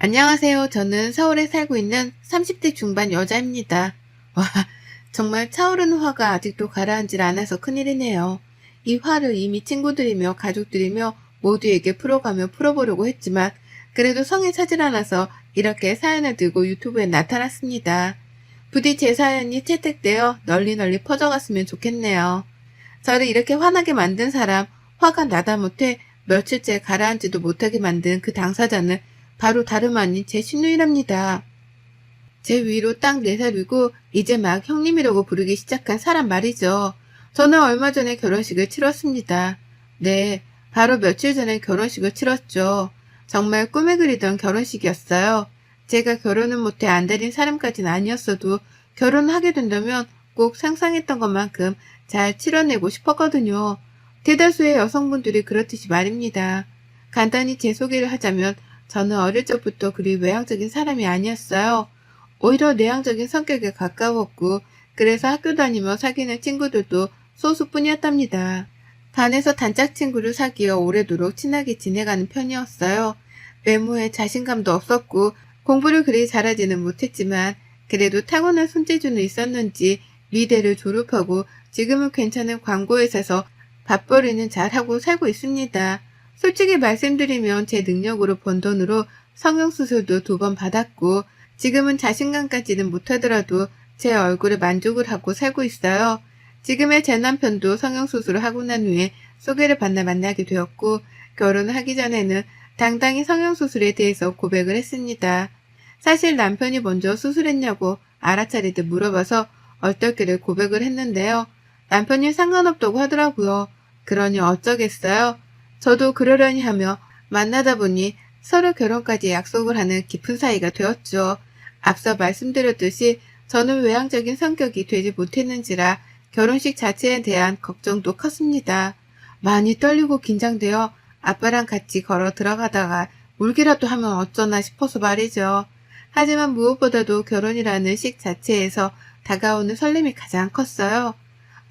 안녕하세요. 저는 서울에 살고 있는 30대 중반 여자입니다. 와, 정말 차오르는 화가 아직도 가라앉질 않아서 큰일이네요. 이 화를 이미 친구들이며 가족들이며 모두에게 풀어가며 풀어보려고 했지만 그래도 성에 차질 않아서 이렇게 사연을 들고 유튜브에 나타났습니다. 부디 제 사연이 채택되어 널리 퍼져갔으면 좋겠네요. 저를 이렇게 화나게 만든 사람, 화가 나다 못해 며칠째 가라앉지도 못하게 만든 그 당사자는 바로 다름 아닌 제 시누이랍니다. 제 위로 딱 4살이고 이제 막 형님이라고 부르기 시작한 사람 말이죠. 저는 얼마 전에 결혼식을 치렀습니다. 네, 바로 며칠 전에 결혼식을 치렀죠. 정말 꿈에 그리던 결혼식이었어요. 제가 결혼은 못해 안달인 사람까지는 아니었어도 결혼하게 된다면 꼭 상상했던 것만큼 잘 치러내고 싶었거든요. 대다수의 여성분들이 그렇듯이 말입니다. 간단히 제 소개를 하자면 저는 어릴 적부터 그리 외향적인 사람이 아니었어요. 오히려 내향적인 성격에 가까웠고 그래서 학교 다니며 사귀는 친구들도 소수뿐이었답니다. 반에서 단짝 친구를 사귀어 오래도록 친하게 지내가는 편이었어요. 외모에 자신감도 없었고 공부를 그리 잘하지는 못했지만 그래도 타고난 손재주는 있었는지 미대를 졸업하고 지금은 괜찮은 광고회사에서 밥벌이는 잘하고 살고 있습니다. 솔직히 말씀드리면 제 능력으로 번 돈으로 성형수술도 2번 받았고 지금은 자신감까지는 못하더라도 제 얼굴에 만족을 하고 살고 있어요. 지금의 제 남편도 성형수술을 하고 난 후에 소개를 받나 만나게 되었고 결혼을 하기 전에는 당당히 성형수술에 대해서 고백을 했습니다. 사실 남편이 먼저 수술했냐고 알아차리듯 물어봐서 얼떨결에 고백을 했는데요. 남편이 상관없다고 하더라고요. 그러니 어쩌겠어요. 저도 그러려니 하며 만나다 보니 서로 결혼까지 약속을 하는 깊은 사이가 되었죠. 앞서 말씀드렸듯이 저는 외향적인 성격이 되지 못했는지라 결혼식 자체에 대한 걱정도 컸습니다. 많이 떨리고 긴장되어 아빠랑 같이 걸어 들어가다가 울기라도 하면 어쩌나 싶어서 말이죠. 하지만 무엇보다도 결혼이라는 식 자체에서 다가오는 설렘이 가장 컸어요.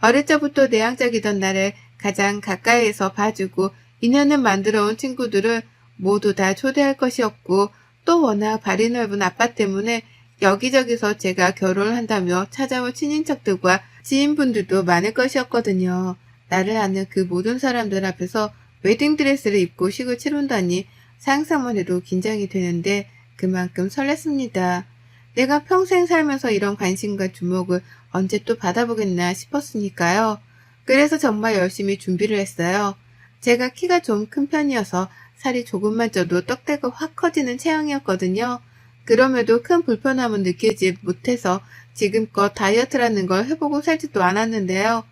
어릴 적부터 내향적이던 나를 가장 가까이에서 봐주고 인연을 만들어온 친구들을 모두 다 초대할 것이었고 또 워낙 발이 넓은 아빠 때문에 여기저기서 제가 결혼을 한다며 찾아올 친인척들과 지인분들도 많을 것이었거든요. 나를 아는 그 모든 사람들 앞에서 웨딩드레스를 입고 식을 치른다니 상상만 해도 긴장이 되는데 그만큼 설렜습니다. 내가 평생 살면서 이런 관심과 주목을 언제 또 받아보겠나 싶었으니까요. 그래서 정말 열심히 준비를 했어요. 제가 키가 좀 큰 편이어서 살이 조금만 쪄도 떡대가 확 커지는 체형이었거든요. 그럼에도 큰 불편함은 느끼지 못해서 지금껏 다이어트라는 걸 해보고 살지도 않았는데요.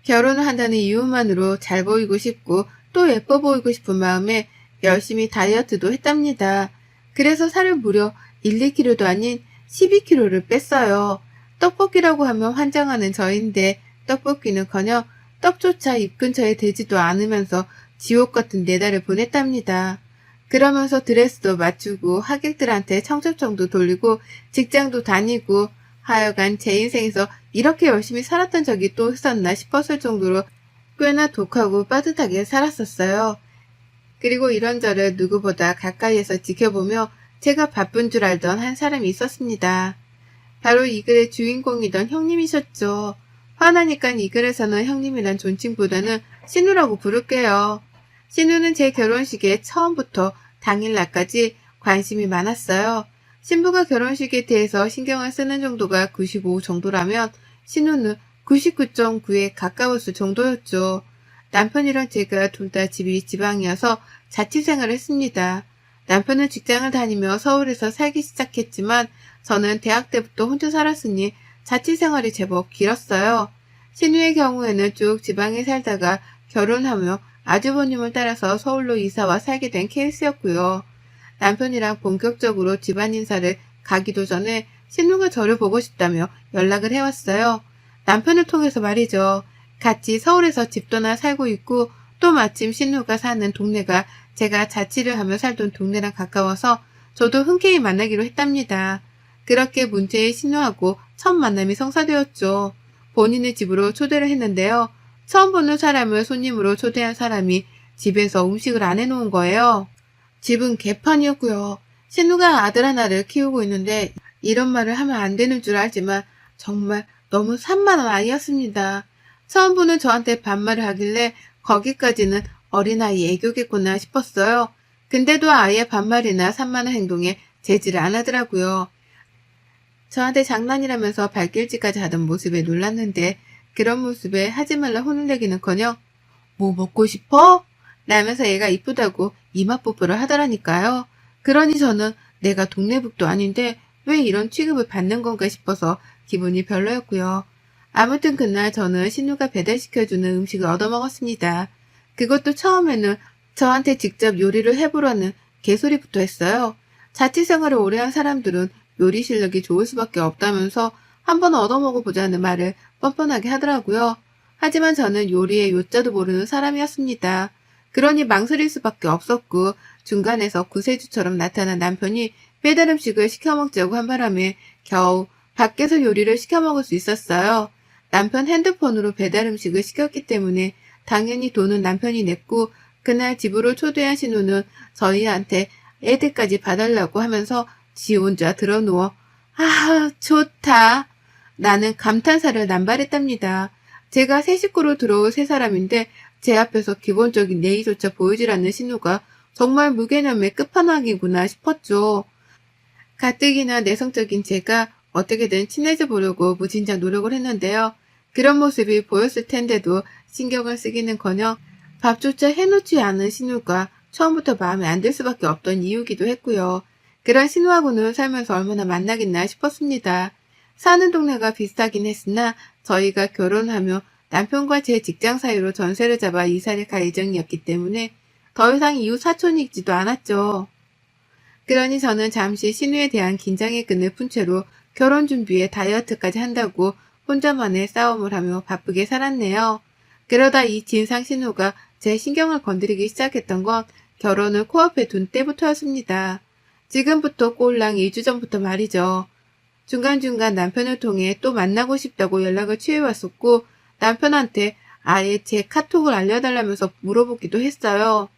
결혼을 한다는 이유만으로 잘 보이고 싶고 또 예뻐 보이고 싶은 마음에 열심히 다이어트도 했답니다. 그래서 살을 무려 1, 2kg도 아닌 12kg를 뺐어요. 떡볶이라고 하면 환장하는 저인데 떡볶이는커녕 떡조차 입 근처에 대지도 않으면서 지옥 같은 4달을 보냈답니다. 그러면서 드레스도 맞추고 하객들한테 청첩장도 돌리고 직장도 다니고 하여간 제 인생에서 이렇게 열심히 살았던 적이 또 있었나 싶었을 정도로 꽤나 독하고 빠듯하게 살았었어요. 그리고 이런 저를 누구보다 가까이에서 지켜보며 제가 바쁜 줄 알던 한 사람이 있었습니다. 바로 이 글의 주인공이던 형님이셨죠. 화나니까 이 글에서는 형님이란 존칭보다는 신우라고 부를게요. 신우는 제 결혼식에 처음부터 당일날까지 관심이 많았어요. 신부가 결혼식에 대해서 신경을 쓰는 정도가 95 정도라면 신우는 99.9에 가까웠을 정도였죠. 남편이랑 제가 둘 다 집이 지방이어서 자취생활을 했습니다. 남편은 직장을 다니며 서울에서 살기 시작했지만 저는 대학 때부터 혼자 살았으니 자취생활이 제법 길었어요. 신우의 경우에는 쭉 지방에 살다가 결혼하며 아주버님을 따라서 서울로 이사와 살게 된 케이스였고요. 남편이랑 본격적으로 집안 인사를 가기도 전에 신우가 저를 보고 싶다며 연락을 해왔어요. 남편을 통해서 말이죠. 같이 서울에서 집 떠나 살고 있고 또 마침 신우가 사는 동네가 제가 자취를 하며 살던 동네랑 가까워서 저도 흔쾌히 만나기로 했답니다. 그렇게 문제의 신우하고 첫 만남이 성사되었죠. 본인의 집으로 초대를 했는데요. 처음 보는 사람을 손님으로 초대한 사람이 집에서 음식을 안 해놓은 거예요. 집은 개판이었고요. 신우가 아들 하나를 키우고 있는데 이런 말을 하면 안 되는 줄 알지만 정말 너무 산만한 아이였습니다. 처음 보는 저한테 반말을 하길래 거기까지는 어린아이 애교겠구나 싶었어요. 근데도 아이의 반말이나 산만한 행동에 제지를 안 하더라고요. 저한테 장난이라면서 발길질까지 하던 모습에 놀랐는데 그런 모습에 하지 말라 혼을 내기는커녕 뭐 먹고 싶어? 라면서 얘가 이쁘다고 이마 뽀뽀를 하더라니까요. 그러니 저는 내가 동네북도 아닌데 왜 이런 취급을 받는 건가 싶어서 기분이 별로였고요. 아무튼 그날 저는 신우가 배달시켜주는 음식을 얻어먹었습니다. 그것도 처음에는 저한테 직접 요리를 해보라는 개소리부터 했어요. 자취생활을 오래 한 사람들은 요리 실력이 좋을 수밖에 없다면서 한번 얻어먹어보자는 말을 뻔뻔하게 하더라고요. 하지만 저는 요리의 요자도 모르는 사람이었습니다. 그러니 망설일 수밖에 없었고 중간에서 구세주처럼 나타난 남편이 배달 음식을 시켜 먹자고 한 바람에 겨우 밖에서 요리를 시켜 먹을 수 있었어요. 남편 핸드폰으로 배달 음식을 시켰기 때문에 당연히 돈은 남편이 냈고 그날 집으로 초대한 신우는 저희한테 애들까지 봐달라고 하면서 지 혼자 드러누워 아 좋다. 나는 감탄사를 남발했답니다. 제가 새 식구로 들어올 세 사람인데 제 앞에서 기본적인 예의조차 보이질 않는 신우가 정말 무개념의 끝판왕이구나 싶었죠. 가뜩이나 내성적인 제가 어떻게든 친해져 보려고 무진장 노력을 했는데요. 그런 모습이 보였을 텐데도 신경을 쓰기는커녕 밥조차 해놓지 않은 신우가 처음부터 마음에 안 들 수밖에 없던 이유기도 했고요. 그런 신우하고는 살면서 얼마나 만나겠나 싶었습니다. 사는 동네가 비슷하긴 했으나 저희가 결혼하며 남편과 제 직장 사이로 전세를 잡아 이사를 갈 예정이었기 때문에 더 이상 이웃 사촌이지도 않았죠. 그러니 저는 잠시 신우에 대한 긴장의 끈을 푼 채로 결혼 준비에 다이어트까지 한다고 혼자만의 싸움을 하며 바쁘게 살았네요. 그러다 이 진상 신우가 제 신경을 건드리기 시작했던 건 결혼을 코앞에 둔 때부터였습니다. 지금부터 꼴랑 2주 전부터 말이죠. 중간중간 남편을 통해 또 만나고 싶다고 연락을 취해왔었고 남편한테 아예 제 카톡을 알려달라면서 물어보기도 했어요.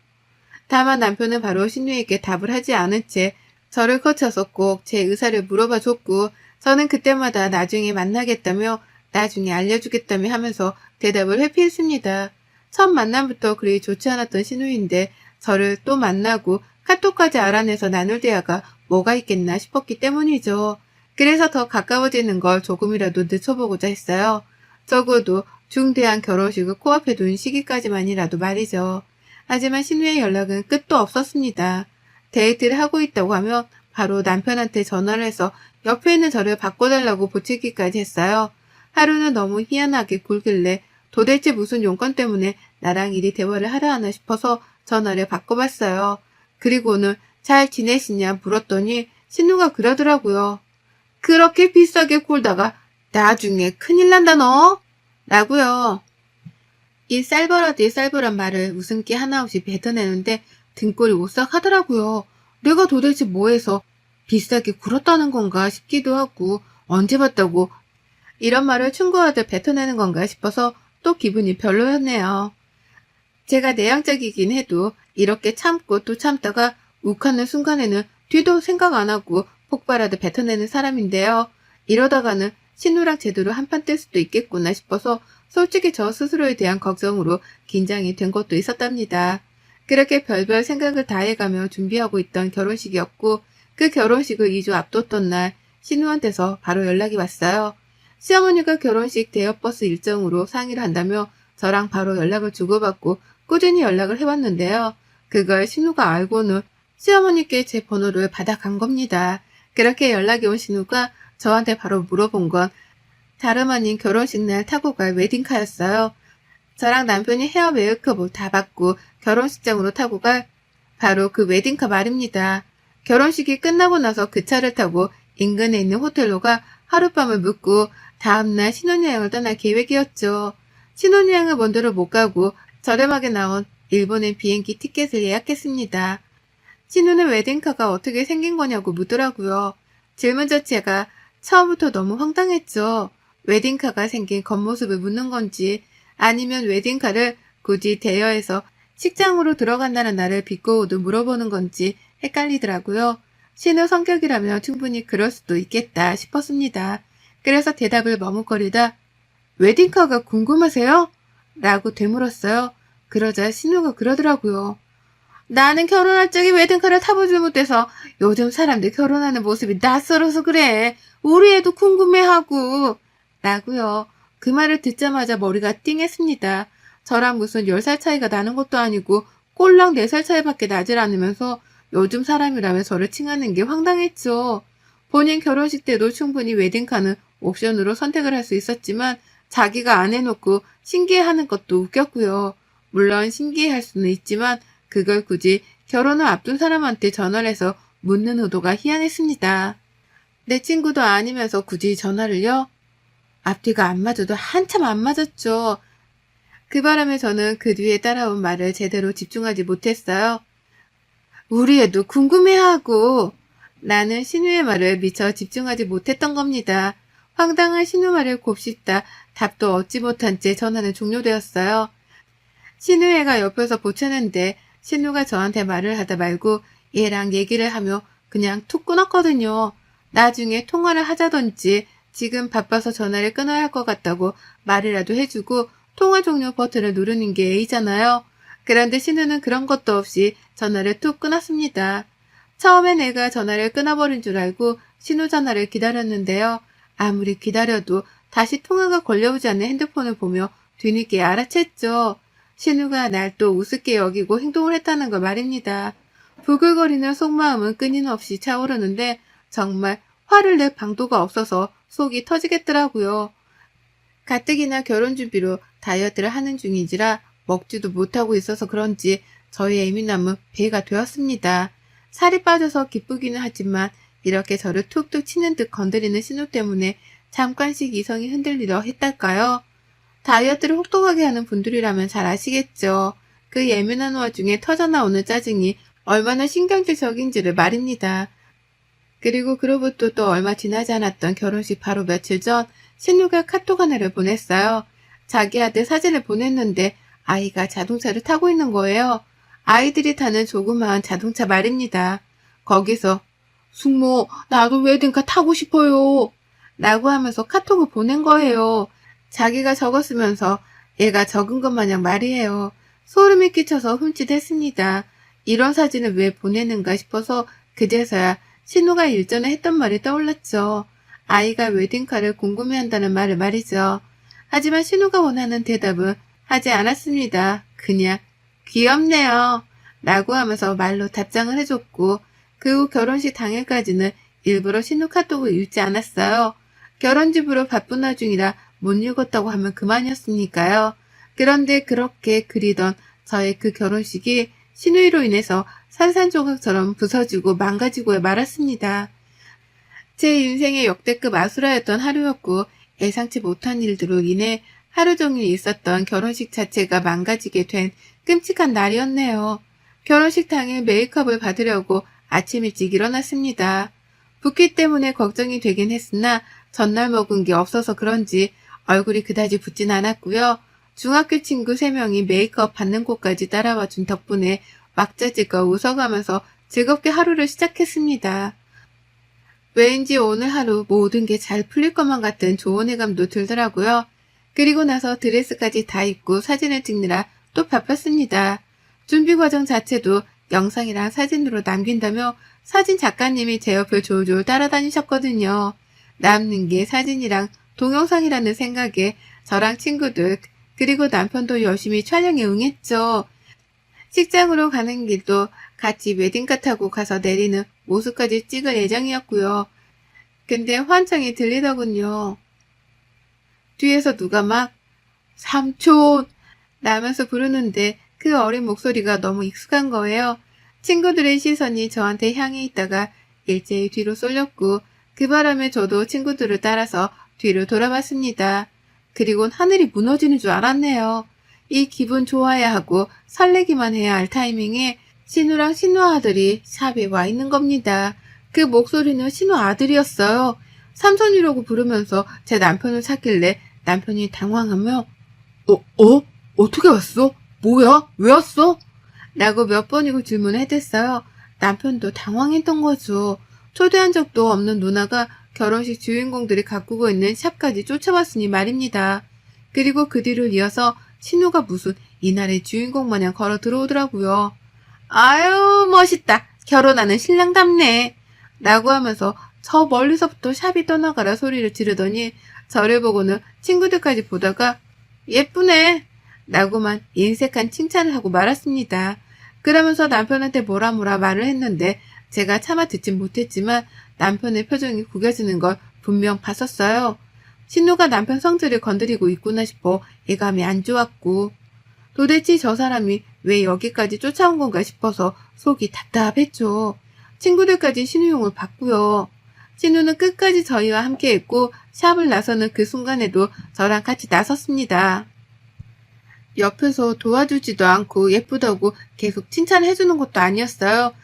다만 남편은 바로 신우에게 답을 하지 않은 채 저를 거쳐서 꼭 제 의사를 물어봐 줬고 저는 그때마다 나중에 만나겠다며 나중에 알려주겠다며 하면서 대답을 회피했습니다. 첫 만남부터 그리 좋지 않았던 신우인데 저를 또 만나고 카톡까지 알아내서 나눌 대화가 뭐가 있겠나 싶었기 때문이죠. 그래서 더 가까워지는 걸 조금이라도 늦춰보고자 했어요. 적어도 중대한 결혼식을 코앞에 둔 시기까지만이라도 말이죠. 하지만 신우의 연락은 끝도 없었습니다. 데이트를 하고 있다고 하면 바로 남편한테 전화를 해서 옆에 있는 저를 바꿔달라고 보채기까지 했어요. 하루는 너무 희한하게 굴길래 도대체 무슨 용건 때문에 나랑 이리 대화를 하려 하나 싶어서 전화를 바꿔봤어요. 그리고는 잘 지내시냐 물었더니 신우가 그러더라고요. 그렇게 비싸게 굴다가 나중에 큰일 난다 너? 라고요. 이 쌀벌하디 쌀벌한 말을 웃음기 하나 없이 뱉어내는데 등골이 오싹하더라고요. 내가 도대체 뭐해서 비싸게 굴었다는 건가 싶기도 하고 언제 봤다고 이런 말을 충고하듯 뱉어내는 건가 싶어서 또 기분이 별로였네요. 제가 내향적이긴 해도 이렇게 참고 또 참다가 욱하는 순간에는 뒤도 생각 안 하고 폭발하듯 뱉어내는 사람인데요. 이러다가는 신우랑 제대로 한판 뜰 수도 있겠구나 싶어서 솔직히 저 스스로에 대한 걱정으로 긴장이 된 것도 있었답니다. 그렇게 별별 생각을 다해가며 준비하고 있던 결혼식이었고 그 결혼식을 2주 앞뒀던 날 신우한테서 바로 연락이 왔어요. 시어머니가 결혼식 대여버스 일정으로 상의를 한다며 저랑 바로 연락을 주고받고 꾸준히 연락을 해왔는데요. 그걸 신우가 알고는 시어머니께 제 번호를 받아간 겁니다. 그렇게 연락이 온 신우가 저한테 바로 물어본 건 다름 아닌 결혼식 날 타고 갈 웨딩카였어요. 저랑 남편이 헤어 메이크업을 다 받고 결혼식장으로 타고 갈 바로 그 웨딩카 말입니다. 결혼식이 끝나고 나서 그 차를 타고 인근에 있는 호텔로 가 하룻밤을 묵고 다음날 신혼여행을 떠날 계획이었죠. 신혼여행을 먼저로 못 가고 저렴하게 나온 일본행 비행기 티켓을 예약했습니다. 신우는 웨딩카가 어떻게 생긴 거냐고 묻더라고요. 질문 자체가 처음부터 너무 황당했죠. 웨딩카가 생긴 겉모습을 묻는 건지 아니면 웨딩카를 굳이 대여해서 식장으로 들어간다는 날을 비꼬고도 물어보는 건지 헷갈리더라고요. 신우 성격이라면 충분히 그럴 수도 있겠다 싶었습니다. 그래서 대답을 머뭇거리다 웨딩카가 궁금하세요? 라고 되물었어요. 그러자 신우가 그러더라고요. 나는 결혼할 적에 웨딩카를 타보지 못해서 요즘 사람들 결혼하는 모습이 낯설어서 그래. 우리 애도 궁금해하고. 라고요. 그 말을 듣자마자 머리가 띵했습니다. 저랑 무슨 10살 차이가 나는 것도 아니고 꼴랑 4살 차이밖에 나질 않으면서 요즘 사람이라면 저를 칭하는 게 황당했죠. 본인 결혼식 때도 충분히 웨딩카는 옵션으로 선택을 할 수 있었지만 자기가 안 해놓고 신기해하는 것도 웃겼고요. 물론 신기해할 수는 있지만 그걸 굳이 결혼을 앞둔 사람한테 전화를 해서 묻는 의도가 희한했습니다. 내 친구도 아니면서 굳이 전화를요? 앞뒤가 안 맞아도 한참 안 맞았죠. 그 바람에 저는 그 뒤에 따라온 말을 제대로 집중하지 못했어요. 우리 애도 궁금해하고. 나는 신우의 말을 미처 집중하지 못했던 겁니다. 황당한 신우 말을 곱씹다 답도 얻지 못한 채 전화는 종료되었어요. 신우애가 옆에서 보채는데 신우가 저한테 말을 하다 말고 얘랑 얘기를 하며 그냥 툭 끊었거든요. 나중에 통화를 하자던지 지금 바빠서 전화를 끊어야 할 것 같다고 말이라도 해주고 통화 종료 버튼을 누르는 게 A잖아요. 그런데 신우는 그런 것도 없이 전화를 툭 끊었습니다. 처음에 내가 전화를 끊어버린 줄 알고 신우 전화를 기다렸는데요. 아무리 기다려도 다시 통화가 걸려오지 않는 핸드폰을 보며 뒤늦게 알아챘죠. 신우가 날 또 우습게 여기고 행동을 했다는 걸 말입니다. 부글거리는 속마음은 끊임없이 차오르는데 정말 화를 낼 방도가 없어서 속이 터지겠더라고요. 가뜩이나 결혼 준비로 다이어트를 하는 중인지라 먹지도 못하고 있어서 그런지 저의 예민함은 배가 되었습니다. 살이 빠져서 기쁘기는 하지만 이렇게 저를 툭툭 치는 듯 건드리는 신우 때문에 잠깐씩 이성이 흔들리려 했달까요? 다이어트를 혹독하게 하는 분들이라면 잘 아시겠죠. 그 예민한 와중에 터져나오는 짜증이 얼마나 신경질적인지를 말입니다. 그리고 그로부터 또 얼마 지나지 않았던 결혼식 바로 며칠 전 신우가 카톡 하나를 보냈어요. 자기 아들 사진을 보냈는데 아이가 자동차를 타고 있는 거예요. 아이들이 타는 조그마한 자동차 말입니다. 거기서 숙모 나도 웨딩카 타고 싶어요 라고 하면서 카톡을 보낸 거예요. 자기가 적었으면서 얘가 적은 것 마냥 말이에요. 소름이 끼쳐서 흠칫했습니다. 이런 사진을 왜 보내는가 싶어서 그제서야 신우가 일전에 했던 말이 떠올랐죠. 아이가 웨딩카를 궁금해한다는 말을 말이죠. 하지만 신우가 원하는 대답은 하지 않았습니다. 그냥 귀엽네요 라고 하면서 말로 답장을 해줬고 그 후 결혼식 당일까지는 일부러 신우 카톡을 읽지 않았어요. 결혼집으로 바쁜 와중이라 못 읽었다고 하면 그만이었으니까요. 그런데 그렇게 그리던 저의 그 결혼식이 신우이로 인해서 산산조각처럼 부서지고 망가지고 말았습니다. 제 인생의 역대급 아수라였던 하루였고 예상치 못한 일들로 인해 하루 종일 있었던 결혼식 자체가 망가지게 된 끔찍한 날이었네요. 결혼식 당일 메이크업을 받으려고 아침 일찍 일어났습니다. 붓기 때문에 걱정이 되긴 했으나 전날 먹은 게 없어서 그런지 얼굴이 그다지 붓진 않았고요. 중학교 친구 3명이 메이크업 받는 곳까지 따라와 준 덕분에 왁자지껄 웃어가면서 즐겁게 하루를 시작했습니다. 왠지 오늘 하루 모든 게 잘 풀릴 것만 같은 좋은 예감도 들더라고요. 그리고 나서 드레스까지 다 입고 사진을 찍느라 또 바빴습니다. 준비 과정 자체도 영상이랑 사진으로 남긴다며 사진 작가님이 제 옆을 졸졸 따라다니셨거든요. 남는 게 사진이랑 동영상이라는 생각에 저랑 친구들 그리고 남편도 열심히 촬영에 응했죠. 식장으로 가는 길도 같이 웨딩카 타고 가서 내리는 모습까지 찍을 예정이었고요. 근데 환청이 들리더군요. 뒤에서 누가 막 삼촌 라면서 부르는데 그 어린 목소리가 너무 익숙한 거예요. 친구들의 시선이 저한테 향해 있다가 일제히 뒤로 쏠렸고 그 바람에 저도 친구들을 따라서 뒤로 돌아봤습니다. 그리곤 하늘이 무너지는 줄 알았네요. 이 기분 좋아야 하고 설레기만 해야 할 타이밍에 신우랑 신우 아들이 샵에 와 있는 겁니다. 그 목소리는 신우 아들이었어요. 삼촌이라고 부르면서 제 남편을 찾길래 남편이 당황하며 어떻게 왔어? 뭐야? 왜 왔어? 라고 몇 번이고 질문을 해댔어요. 남편도 당황했던 거죠. 초대한 적도 없는 누나가 결혼식 주인공들이 가꾸고 있는 샵까지 쫓아왔으니 말입니다. 그리고 그 뒤를 이어서 신우가 무슨 이날의 주인공 마냥 걸어 들어오더라고요. 아유 멋있다. 결혼하는 신랑답네. 라고 하면서 저 멀리서부터 샵이 떠나가라 소리를 지르더니 저를 보고는 친구들까지 보다가 예쁘네. 라고만 인색한 칭찬을 하고 말았습니다. 그러면서 남편한테 뭐라 말을 했는데 제가 차마 듣진 못했지만 남편의 표정이 구겨지는 걸 분명 봤었어요. 신우가 남편 성질을 건드리고 있구나 싶어 예감이 안 좋았고 도대체 저 사람이 왜 여기까지 쫓아온 건가 싶어서 속이 답답했죠. 친구들까지 신우용을 봤고요. 신우는 끝까지 저희와 함께했고 샵을 나서는 그 순간에도 저랑 같이 나섰습니다. 옆에서 도와주지도 않고 예쁘다고 계속 칭찬해주는 것도 아니었어요.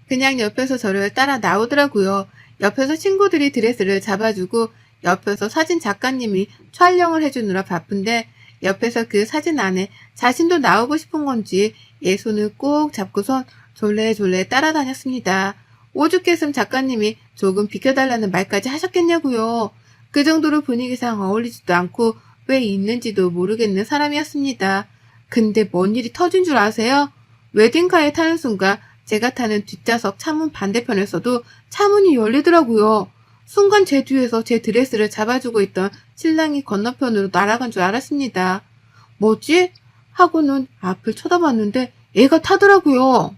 그냥 옆에서 저를 따라 나오더라고요. 옆에서 친구들이 드레스를 잡아주고 옆에서 사진 작가님이 촬영을 해주느라 바쁜데 옆에서 그 사진 안에 자신도 나오고 싶은 건지 얘 손을 꼭 잡고선 졸래졸래 따라다녔습니다. 오죽했음 작가님이 조금 비켜달라는 말까지 하셨겠냐고요. 그 정도로 분위기상 어울리지도 않고 왜 있는지도 모르겠는 사람이었습니다. 근데 뭔 일이 터진 줄 아세요? 웨딩카에 타는 순간 제가 타는 뒷좌석 차문 반대편에서도 차문이 열리더라고요. 순간 제 뒤에서 제 드레스를 잡아주고 있던 신랑이 건너편으로 날아간 줄 알았습니다. 뭐지? 하고는 앞을 쳐다봤는데 애가 타더라고요.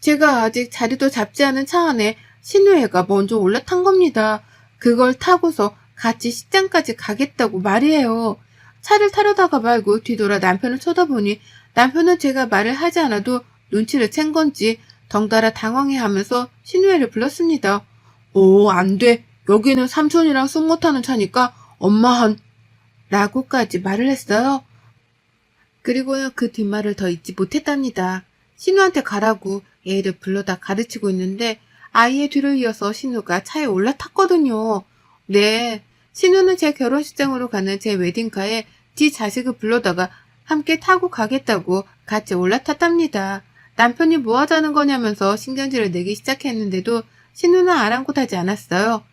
제가 아직 자리도 잡지 않은 차 안에 신우애가 먼저 올라탄 겁니다. 그걸 타고서 같이 식장까지 가겠다고 말이에요. 차를 타려다가 말고 뒤돌아 남편을 쳐다보니 남편은 제가 말을 하지 않아도 눈치를 챈 건지 덩달아 당황해하면서 신우애를 불렀습니다. 오, 안 돼. 여기는 삼촌이랑 술 못하는 차니까 엄마한 라고까지 말을 했어요. 그리고는 그 뒷말을 더 잊지 못했답니다. 신우한테 가라고 애를 불러다 가르치고 있는데 아이의 뒤를 이어서 신우가 차에 올라탔거든요. 네, 신우는 제 결혼식장으로 가는 제 웨딩카에 지 자식을 불러다가 함께 타고 가겠다고 같이 올라탔답니다. 남편이 뭐 하자는 거냐면서 신경질을 내기 시작했는데도 신우는 아랑곳하지 않았어요.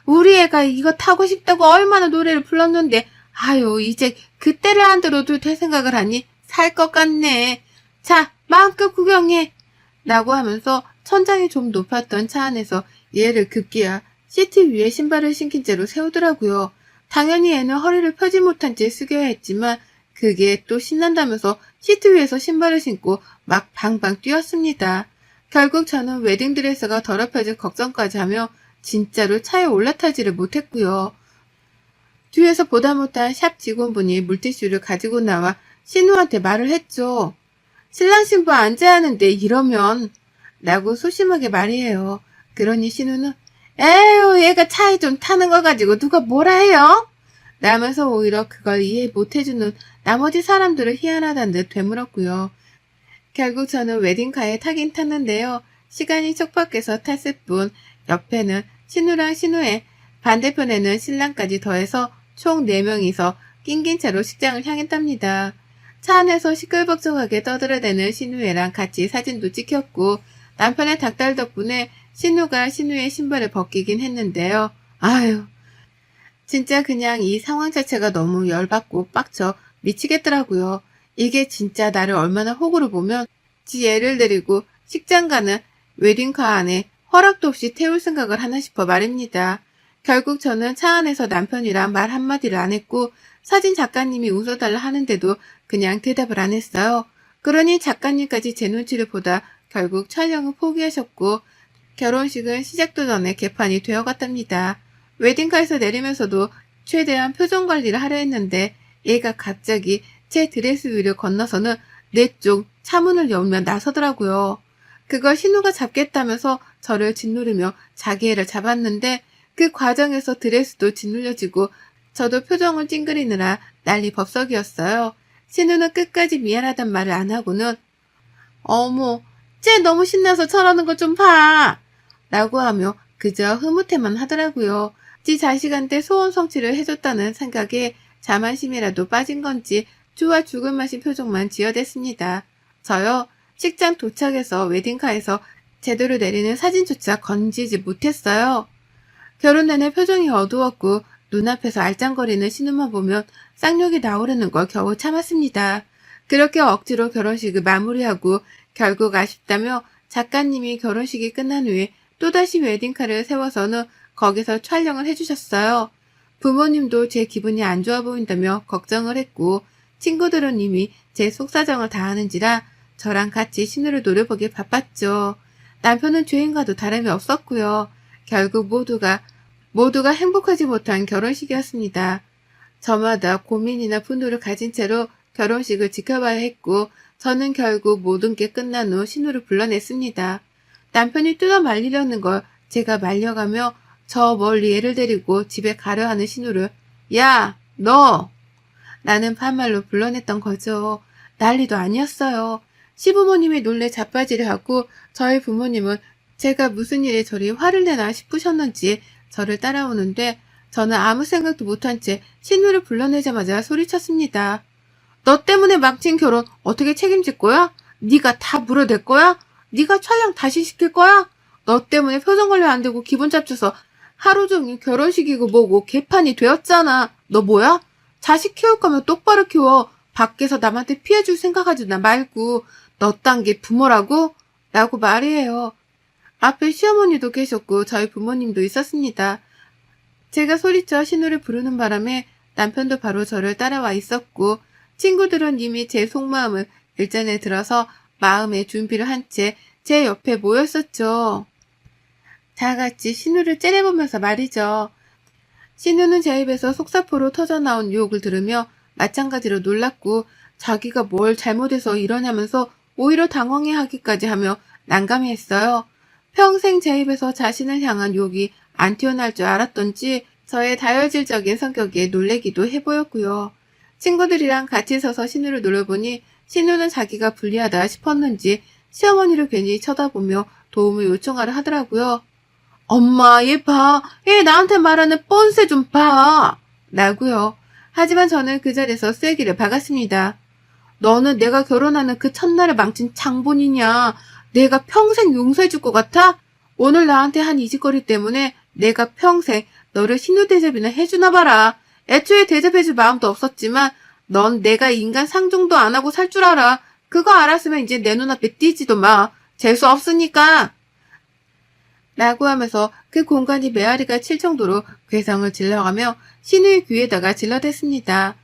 우리 애가 이거 타고 싶다고 얼마나 노래를 불렀는데 아유 이제 그때를 안 들어도 될 생각을 하니 살 것 같네. 자 마음껏 구경해. 라고 하면서 천장이 좀 높았던 차 안에서 얘를 급기야 시트 위에 신발을 신긴 채로 세우더라고요. 당연히 애는 허리를 펴지 못한 채 숙여야 했지만 그게 또 신난다면서 시트 위에서 신발을 신고 막 방방 뛰었습니다. 결국 저는 웨딩드레스가 더럽혀질 걱정까지 하며 진짜로 차에 올라타지를 못했고요. 뒤에서 보다 못한 샵 직원분이 물티슈를 가지고 나와 신우한테 말을 했죠. 신랑 신부 앉아야 하는데 이러면 라고 소심하게 말이에요. 그러니 신우는 에휴 얘가 차에 좀 타는 거 가지고 누가 뭐라 해요? 라면서 오히려 그걸 이해 못해주는 나머지 사람들을 희한하다는 듯 되물었고요. 결국 저는 웨딩카에 타긴 탔는데요. 시간이 촉박해서 탔을 뿐 옆에는 신우랑 신우의 반대편에는 신랑까지 더해서 총 4명이서 낑긴 채로 식장을 향했답니다. 차 안에서 시끌벅적하게 떠들어대는 신우애랑 같이 사진도 찍혔고 남편의 닭달 덕분에 신우가 신우의 신발을 벗기긴 했는데요. 아유 진짜 그냥 이 상황 자체가 너무 열받고 빡쳐 미치겠더라고요. 이게 진짜 나를 얼마나 호구로 보면 지 애를 데리고 식장 가는 웨딩카 안에 허락도 없이 태울 생각을 하나 싶어 말입니다. 결국 저는 차 안에서 남편이랑 말 한마디를 안 했고 사진 작가님이 웃어달라 하는데도 그냥 대답을 안 했어요. 그러니 작가님까지 제 눈치를 보다 결국 촬영을 포기하셨고 결혼식은 시작도 전에 개판이 되어갔답니다. 웨딩카에서 내리면서도 최대한 표정 관리를 하려 했는데 얘가 갑자기 제 드레스 위를 건너서는 내 쪽 차문을 열며 나서더라고요. 그걸 신우가 잡겠다면서 저를 짓누르며 자기 애를 잡았는데 그 과정에서 드레스도 짓눌려지고 저도 표정을 찡그리느라 난리 법석이었어요. 신우는 끝까지 미안하단 말을 안 하고는 어머 쟤 너무 신나서 저러는 거 좀 봐 라고 하며 그저 흐뭇해만 하더라고요. 지 자식한테 소원 성취를 해줬다는 생각에 자만심이라도 빠진 건지 좋아 죽을 맛인 표정만 지어댔습니다. 저요 식장 도착해서 웨딩카에서 제대로 내리는 사진조차 건지지 못했어요. 결혼 내내 표정이 어두웠고 눈앞에서 알짱거리는 신우만 보면 쌍욕이 나오려는 걸 겨우 참았습니다. 그렇게 억지로 결혼식을 마무리하고 결국 아쉽다며 작가님이 결혼식이 끝난 후에 또다시 웨딩카를 세워서는 거기서 촬영을 해주셨어요. 부모님도 제 기분이 안 좋아 보인다며 걱정을 했고 친구들은 이미 제 속사정을 다 아는지라 저랑 같이 신우를 노려보기 바빴죠. 남편은 주인과도 다름이 없었고요. 결국 모두가 행복하지 못한 결혼식이었습니다. 저마다 고민이나 분노를 가진 채로 결혼식을 지켜봐야 했고 저는 결국 모든 게 끝난 후 신우를 불러냈습니다. 남편이 뜯어 말리려는 걸 제가 말려가며 저 멀리 애를 데리고 집에 가려 하는 신우를 야, 너! 라는 반말로 불러냈던 거죠. 난리도 아니었어요. 시부모님이 놀래 자빠지려 하고 저희 부모님은 제가 무슨 일에 저리 화를 내나 싶으셨는지 저를 따라오는데 저는 아무 생각도 못한 채 신우를 불러내자마자 소리쳤습니다. 너 때문에 망친 결혼 어떻게 책임질 거야? 네가 다 물어낼 거야? 네가 촬영 다시 시킬 거야? 너 때문에 표정 관리 안 되고 기분 잡쳐서 하루 종일 결혼식이고 뭐고 개판이 되었잖아. 너 뭐야? 자식 키울 거면 똑바로 키워. 밖에서 남한테 피해줄 생각하지 말고 너 딴 게 부모라고? 라고 말이에요. 앞에 시어머니도 계셨고 저희 부모님도 있었습니다. 제가 소리쳐 신우를 부르는 바람에 남편도 바로 저를 따라와 있었고 친구들은 이미 제 속마음을 일전에 들어서 마음의 준비를 한 채 제 옆에 모였었죠. 다 같이 신우를 째려보면서 말이죠. 신우는 제 입에서 속사포로 터져나온 유혹을 들으며 마찬가지로 놀랐고 자기가 뭘 잘못해서 이러냐면서 오히려 당황해하기까지 하며 난감해했어요. 평생 제 입에서 자신을 향한 욕이 안 튀어나올 줄 알았던지 저의 다혈질적인 성격에 놀래기도 해보였고요. 친구들이랑 같이 서서 신우를 노려보니 신우는 자기가 불리하다 싶었는지 시어머니를 괜히 쳐다보며 도움을 요청하려 하더라고요. 엄마, 얘 봐. 얘 나한테 말하는 뻔세 좀 봐. 라고요. 하지만 저는 그 자리에서 쐐기를 박았습니다. 너는 내가 결혼하는 그 첫날에 망친 장본이냐. 내가 평생 용서해줄 것 같아? 오늘 나한테 한 이 짓거리 때문에 내가 평생 너를 신우 대접이나 해주나 봐라. 애초에 대접해줄 마음도 없었지만 넌 내가 인간 상종도 안 하고 살 줄 알아. 그거 알았으면 이제 내 눈앞에 띄지도 마. 재수 없으니까. 라고 하면서 그 공간이 메아리가 칠 정도로 괴성을 질러가며 신우의 귀에다가 질러댔습니다.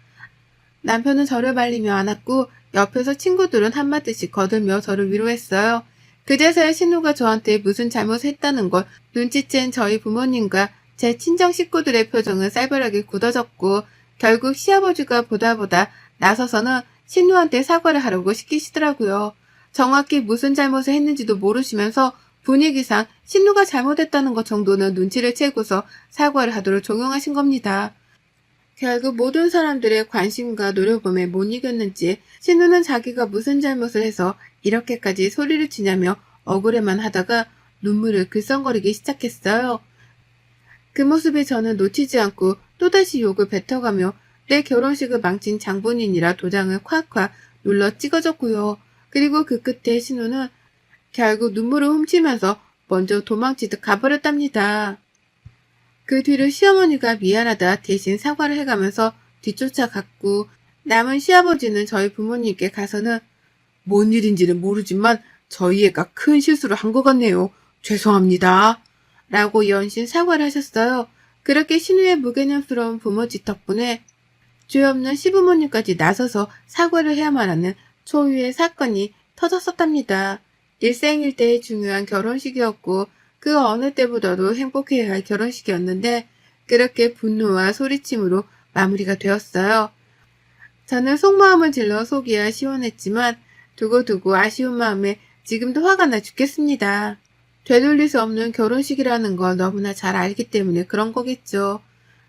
남편은 저를 말리며 안았고 옆에서 친구들은 한마디씩 거들며 저를 위로했어요. 그제서야 신우가 저한테 무슨 잘못을 했다는 걸 눈치챈 저희 부모님과 제 친정 식구들의 표정은 쌀벌하게 굳어졌고 결국 시아버지가 보다 나서서는 신우한테 사과를 하라고 시키시더라고요. 정확히 무슨 잘못을 했는지도 모르시면서 분위기상 신우가 잘못했다는 것 정도는 눈치를 채고서 사과를 하도록 종용하신 겁니다. 결국 모든 사람들의 관심과 노려봄에 못 이겼는지 신우는 자기가 무슨 잘못을 해서 이렇게까지 소리를 치냐며 억울해만 하다가 눈물을 글썽거리기 시작했어요. 그 모습에 저는 놓치지 않고 또다시 욕을 뱉어가며 내 결혼식을 망친 장본인이라 도장을 콱콱 눌러 찍어줬고요. 그리고 그 끝에 신우는 결국 눈물을 훔치면서 먼저 도망치듯 가버렸답니다. 그 뒤로 시어머니가 미안하다 대신 사과를 해가면서 뒤쫓아갔고 남은 시아버지는 저희 부모님께 가서는 뭔 일인지는 모르지만 저희 애가 큰 실수를 한 것 같네요. 죄송합니다. 라고 연신 사과를 하셨어요. 그렇게 신우의 무개념스러운 부모짓 덕분에 죄 없는 시부모님까지 나서서 사과를 해야만 하는 초유의 사건이 터졌었답니다. 일생일대의 중요한 결혼식이었고 그 어느 때보다도 행복해야 할 결혼식이었는데 그렇게 분노와 소리침으로 마무리가 되었어요. 저는 속마음을 질러 속이야 시원했지만 두고두고 아쉬운 마음에 지금도 화가 나 죽겠습니다. 되돌릴 수 없는 결혼식이라는 걸 너무나 잘 알기 때문에 그런 거겠죠.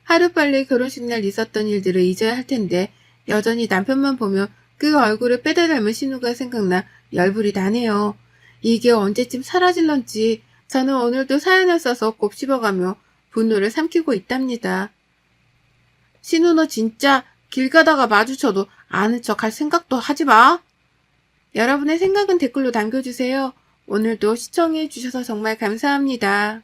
하루빨리 결혼식 날 있었던 일들을 잊어야 할 텐데 여전히 남편만 보면 그 얼굴을 빼다 닮은 신우가 생각나 열불이 나네요. 이게 언제쯤 사라질런지 저는 오늘도 사연을 써서 곱씹어가며 분노를 삼키고 있답니다. 신우 너 진짜 길 가다가 마주쳐도 아는 척 할 생각도 하지 마. 여러분의 생각은 댓글로 남겨주세요. 오늘도 시청해 주셔서 정말 감사합니다.